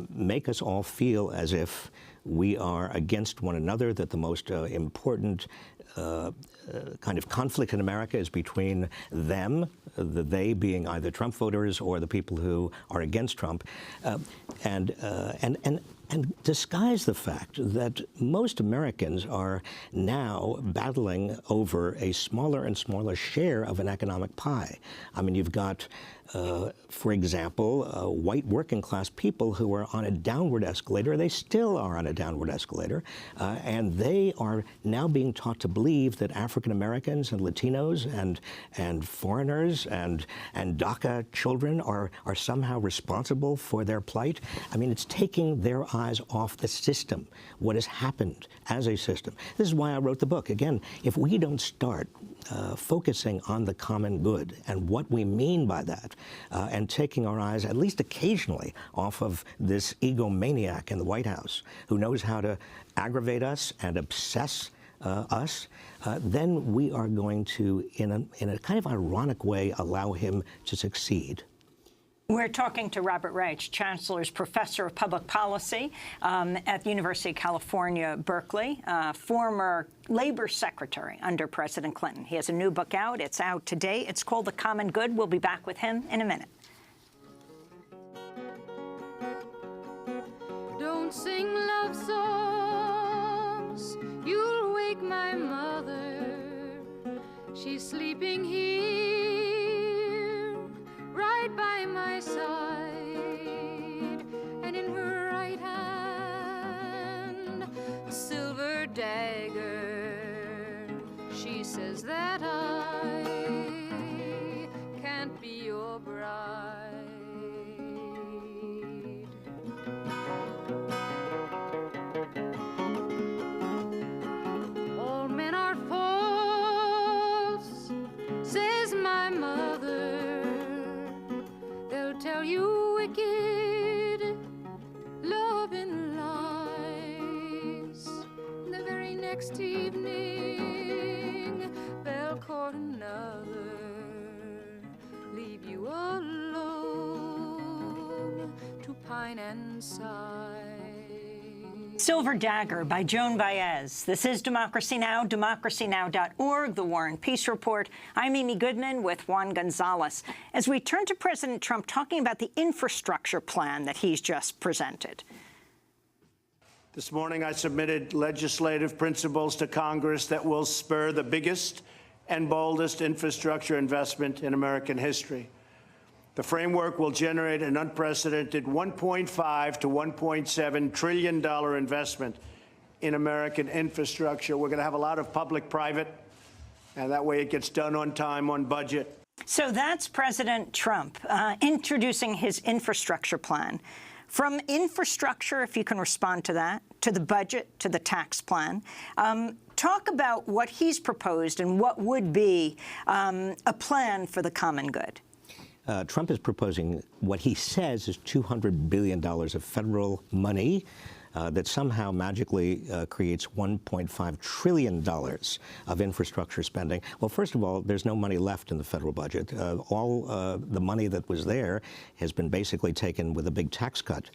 make us all feel as if we are against one another, that the most important kind of conflict in America is between them, the they being either Trump voters or the people who are against Trump, and disguise the fact that most Americans are now battling over a smaller and smaller share of an economic pie. I mean, you've got, for example, white working class people who are on a downward escalator. They still are on a downward escalator, and they are now being taught to believe that African Americans and Latinos and foreigners and DACA children are somehow responsible for their plight. I mean, it's taking their eyes off the system, what has happened as a system. This is why I wrote the book. Again, if we don't start focusing on the common good and what we mean by that, and taking our eyes, at least occasionally, off of this egomaniac in the White House who knows how to aggravate us and obsess us, then we are going to, in a kind of ironic way, allow him to succeed. We're talking to Robert Reich, Chancellor's Professor of Public Policy at the University of California, Berkeley, former Labor Secretary under President Clinton. He has a new book out. It's out today. It's called The Common Good. We'll be back with him in a minute. don't sing love songs, you'll wake my mother. She's sleeping here, right by my side, and in her right hand, a silver dagger. She says that I can't be your bride. All men are false, says my mother. They'll tell you wicked love and lies. The very next evening, they'll court another, leave you alone to pine and sigh. Silver Dagger by Joan Baez. This is Democracy Now!, democracynow.org, The War and Peace Report. I'm Amy Goodman with Juan Gonzalez. As we turn to President Trump talking about the infrastructure plan that he's just presented. This morning, I submitted legislative principles to Congress that will spur the biggest and boldest infrastructure investment in American history. The framework will generate an unprecedented $1.5 to $1.7 trillion investment in American infrastructure. We're going to have a lot of public-private, and that way it gets done on time, on budget. So that's President Trump introducing his infrastructure plan. From infrastructure, if you can respond to that, to the budget, to the tax plan, talk about what he's proposed and what would be a plan for the common good. Trump is proposing what he says is $200 billion of federal money that somehow magically creates $1.5 trillion of infrastructure spending. Well, first of all, there's no money left in the federal budget. All the money that was there has been basically taken with a big tax cut.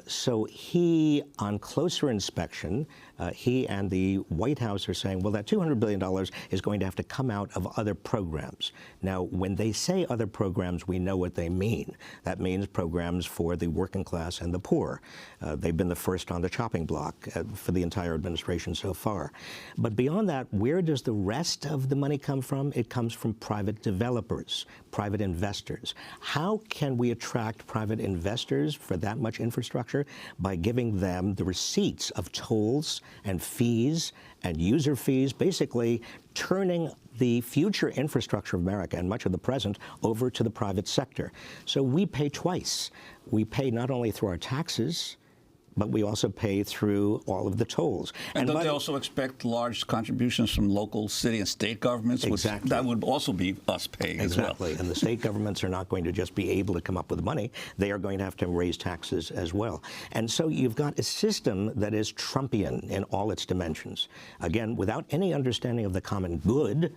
So he, on closer inspection, he and the White House are saying, well, that $200 billion is going to have to come out of other programs. Now, when they say other programs, we know what they mean. That means programs for the working class and the poor. They've been the first on the chopping block for the entire administration so far. But beyond that, where does the rest of the money come from? It comes from private developers, private investors. How can we attract private investors for that much infrastructure? By giving them the receipts of tolls and fees and user fees, basically turning the future infrastructure of America and much of the present over to the private sector. So we pay twice. We pay not only through our taxes, but we also pay through all of the tolls. And don't they also expect large contributions from local city and state governments? Exactly. That would also be us paying as well. Exactly. And the state governments are not going to just be able to come up with money. They are going to have to raise taxes as well. And so you've got a system that is Trumpian in all its dimensions. Again, without any understanding of the common good,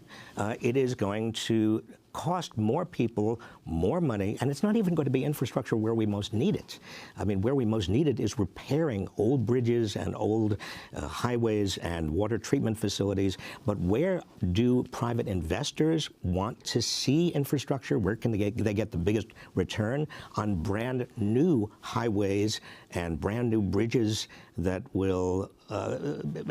it is going to cost more people more money, and it's not even going to be infrastructure where we most need it. I mean, where we most need it is repairing old bridges and old highways and water treatment facilities. But where do private investors want to see infrastructure? Where can they get the biggest return? On brand new highways and brand new bridges that will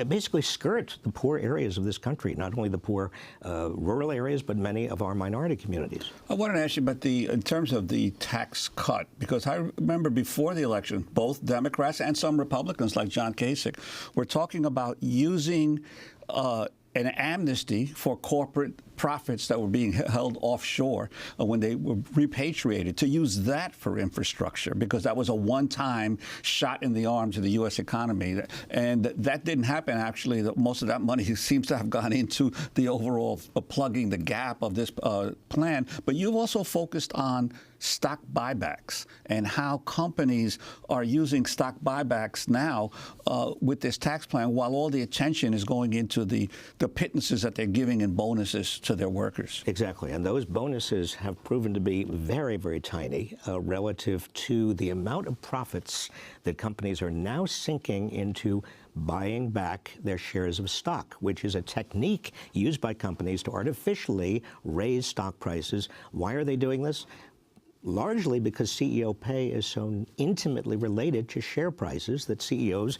basically skirt the poor areas of this country, not only the poor rural areas, but many of our minority communities. I wanted to ask you about in terms of the tax cut, because I remember before the election, both Democrats and some Republicans like John Kasich were talking about using an amnesty for corporate profits that were being held offshore when they were repatriated, to use that for infrastructure, because that was a one-time shot in the arm to the U.S. economy. And that didn't happen, actually. Most of that money seems to have gone into the overall plugging the gap of this plan. But you've also focused on stock buybacks and how companies are using stock buybacks now with this tax plan, while all the attention is going into the pittances that they're giving in bonuses to their workers. Exactly. And those bonuses have proven to be very, very tiny relative to the amount of profits that companies are now sinking into buying back their shares of stock, which is a technique used by companies to artificially raise stock prices. Why are they doing this? largely because CEO pay is so intimately related to share prices that CEOs,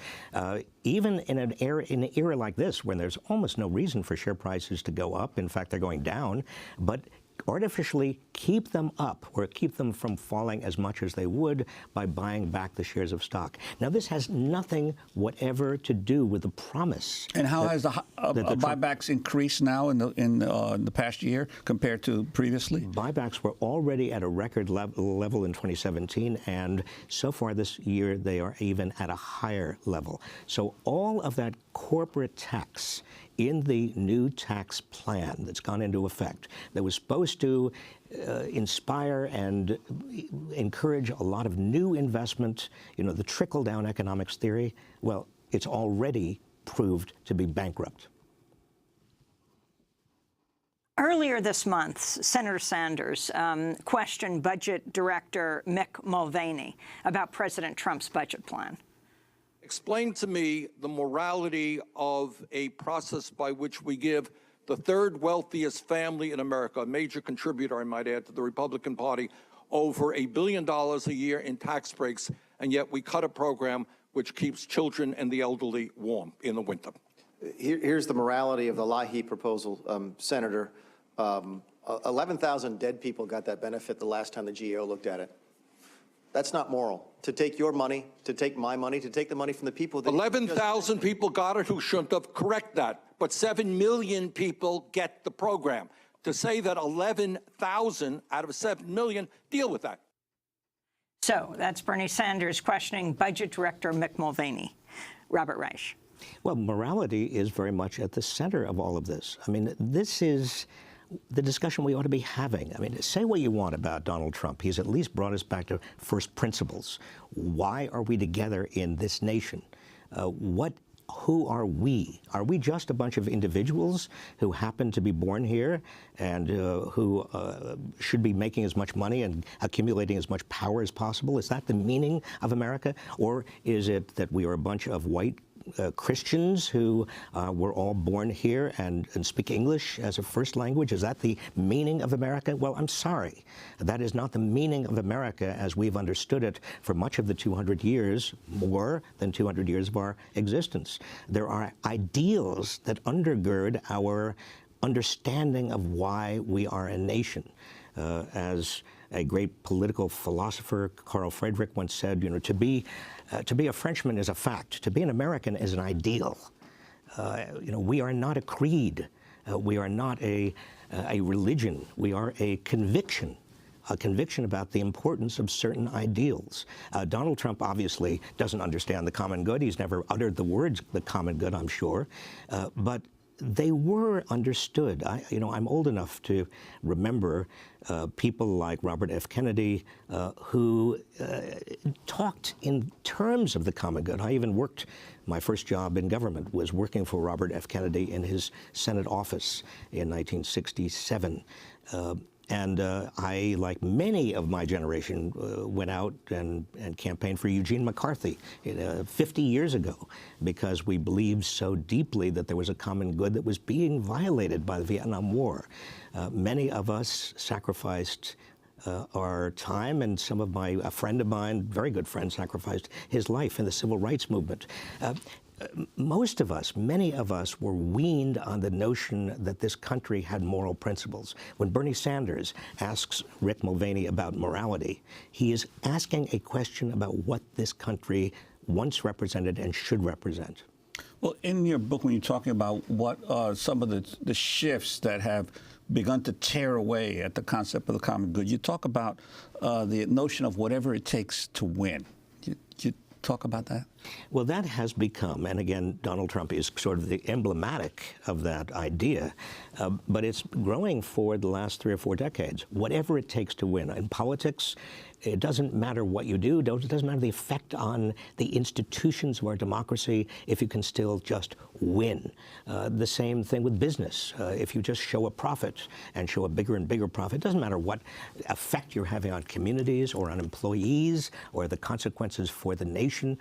even in an era like this, when there's almost no reason for share prices to go up, in fact, they're going down, but artificially keep them up or keep them from falling as much as they would by buying back the shares of stock. Now, this has nothing whatever to do with the promise. And how has the buybacks increased now in the past year compared to previously? Buybacks were already at a record level in 2017, and so far this year they are even at a higher level. So all of that corporate tax in the new tax plan that's gone into effect that was supposed to inspire and encourage a lot of new investment, the trickle-down economics theory, well, it's already proved to be bankrupt. Earlier this month, Senator Sanders questioned Budget Director Mick Mulvaney about President Trump's budget plan. Explain to me the morality of a process by which we give the third wealthiest family in America, a major contributor, I might add, to the Republican Party, over $1 billion a year in tax breaks, and yet we cut a program which keeps children and the elderly warm in the winter. Here's the morality of the Leahy proposal, Senator. 11,000 dead people got that benefit the last time the GAO looked at it. That's not moral. To take your money, to take my money, to take the money from the people that 11,000 people got it who shouldn't have. Correct that. But 7 million people get the program. To say that 11,000 out of 7 million, deal with that. So that's Bernie Sanders questioning Budget Director Mick Mulvaney. Robert Reich. Well, morality is very much at the center of all of this. I mean, this is the discussion we ought to be having. I mean, say what you want about Donald Trump. He's at least brought us back to first principles. Why are we together in this nation? Who are we? Are we just a bunch of individuals who happen to be born here and who should be making as much money and accumulating as much power as possible? Is that the meaning of America? Or is it that we are a bunch of white Christians who were all born here and speak English as a first language? Is that the meaning of America? Well, I'm sorry. That is not the meaning of America as we've understood it for much of the 200 years, more than 200 years of our existence. There are ideals that undergird our understanding of why we are a nation. As a great political philosopher, Carl Friedrich, once said, to be a Frenchman is a fact. To be an American is an ideal. We are not a creed. We are not a religion. We are a conviction about the importance of certain ideals. Donald Trump obviously doesn't understand the common good. He's never uttered the words the common good, I'm sure. But they were understood. I'm old enough to remember people like Robert F. Kennedy who talked in terms of the common good. I even worked, my first job in government was working for Robert F. Kennedy in his Senate office in 1967. And I, like many of my generation, went out and campaigned for Eugene McCarthy 50 years ago because we believed so deeply that there was a common good that was being violated by the Vietnam War. Many of us sacrificed our time, and a friend of mine, very good friend, sacrificed his life in the civil rights movement. Most of us, many of us, were weaned on the notion that this country had moral principles. When Bernie Sanders asks Rick Mulvaney about morality, he is asking a question about what this country once represented and should represent. Well, in your book, when you're talking about what some of the shifts that have begun to tear away at the concept of the common good, you talk about the notion of whatever it takes to win. You talk about that? Well, that has become, and again, Donald Trump is sort of the emblematic of that idea, but it's growing for the last 3 or 4 decades. Whatever it takes to win. In politics, it doesn't matter what you do. It doesn't matter the effect on the institutions of our democracy if you can still just win. The same thing with business. If you just show a profit and show a bigger and bigger profit, it doesn't matter what effect you're having on communities or on employees or the consequences for the nation.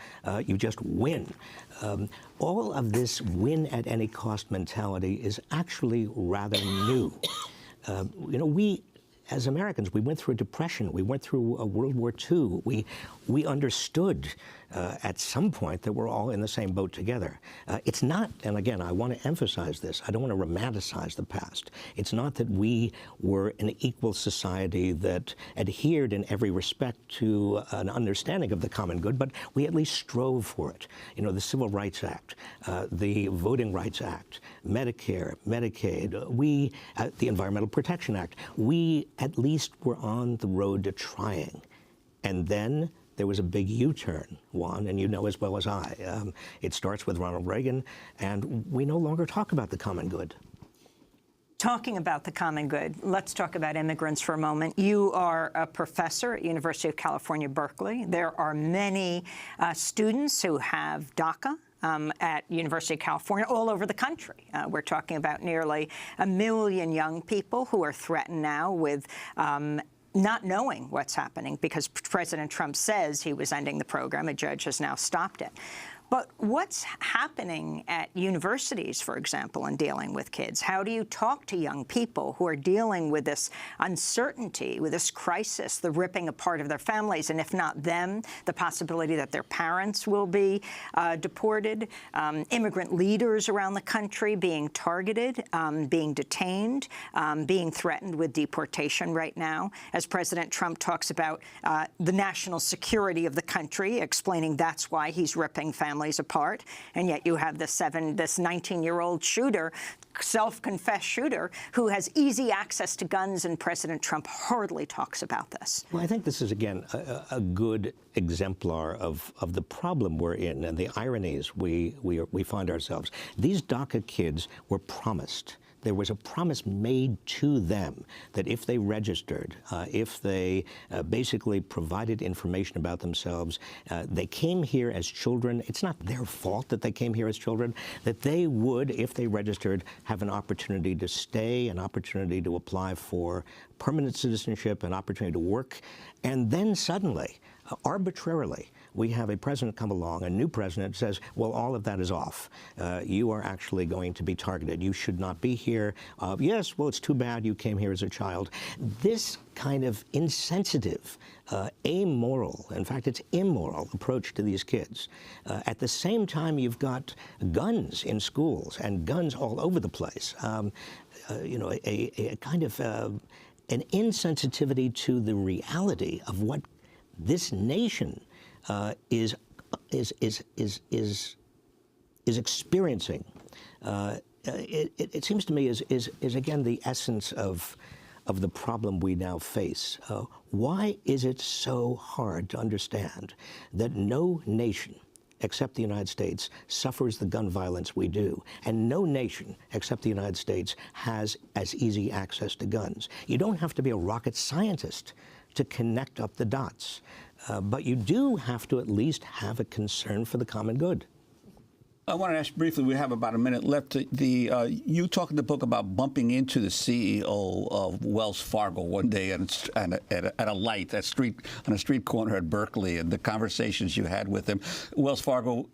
You just win. All of this win at any cost mentality is actually rather new. We as Americans, we went through a depression. We went through a World War II. We understood at some point that we're all in the same boat together. It's not, and again, I want to emphasize this, I don't want to romanticize the past. It's not that we were an equal society that adhered in every respect to an understanding of the common good, but we at least strove for it. You know, the Civil Rights Act, the Voting Rights Act, Medicare, Medicaid, the Environmental Protection Act, we at least were on the road to trying. And then there was a big U-turn, Juan, and you know as well as I. It starts with Ronald Reagan, and we no longer talk about the common good. Talking about the common good, let's talk about immigrants for a moment. You are a professor at University of California, Berkeley. There are many students who have DACA. At University of California, all over the country. We're talking about nearly 1 million young people who are threatened now with not knowing what's happening because President Trump says he was ending the program. A judge has now stopped it. But what's happening at universities, for example, in dealing with kids? How do you talk to young people who are dealing with this uncertainty, with this crisis, the ripping apart of their families, and if not them, the possibility that their parents will be deported, immigrant leaders around the country being targeted, being detained, being threatened with deportation right now, as President Trump talks about the national security of the country, explaining that's why he's ripping families apart, and yet you have this 19-year-old shooter, self-confessed shooter, who has easy access to guns, and President Trump hardly talks about this. Well, I think this is, again, a good exemplar of the problem we're in and the ironies we find ourselves. These DACA kids were promised. There was a promise made to them that if they registered, if they basically provided information about themselves, they came here as children. It's not their fault that they came here as children, that they would, if they registered, have an opportunity to stay, an opportunity to apply for permanent citizenship, an opportunity to work. And then suddenly, arbitrarily, we have a president come along, a new president says, well, all of that is off. You are actually going to be targeted. You should not be here. Yes, well, it's too bad you came here as a child. This kind of insensitive, amoral, in fact, it's immoral approach to these kids. At the same time, you've got guns in schools and guns all over the place. You know, a kind of an insensitivity to the reality of what this nation is experiencing. It seems to me is again the essence of the problem we now face. Why is it so hard to understand that no nation except the United States suffers the gun violence we do, and no nation except the United States has as easy access to guns? You don't have to be a rocket scientist to connect up the dots. But you do have to at least have a concern for the common good. I want to ask briefly, we have about a minute left. You talk in the book about bumping into the CEO of Wells Fargo one day at a light, on a street corner at Berkeley, and the conversations you had with him. Wells Fargo,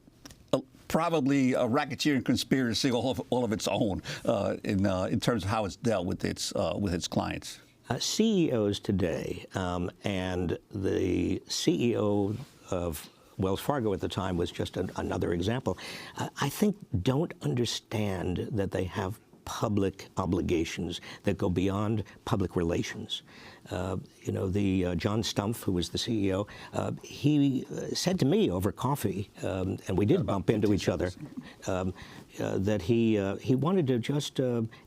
probably a racketeering conspiracy all of its own in terms of how it's dealt with its clients. CEOs today, and the CEO of Wells Fargo at the time was just another example, I think don't understand that they have public obligations that go beyond public relations. You know, the John Stumpf, who was the CEO, he said to me over coffee, and we did bump into each other, that he wanted to just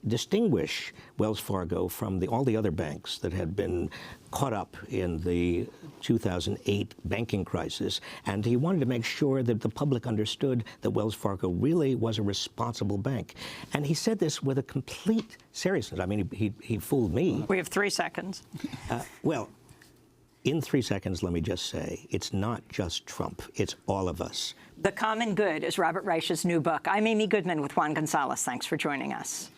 distinguish Wells Fargo from all the other banks that had been caught up in the 2008 banking crisis, and he wanted to make sure that the public understood that Wells Fargo really was a responsible bank. And he said this with a complete seriousness. I mean, he fooled me. We have 3 seconds. Well, in 3 seconds, let me just say, it's not just Trump, it's all of us. The Common Good is Robert Reich's new book. I'm Amy Goodman with Juan Gonzalez. Thanks for joining us.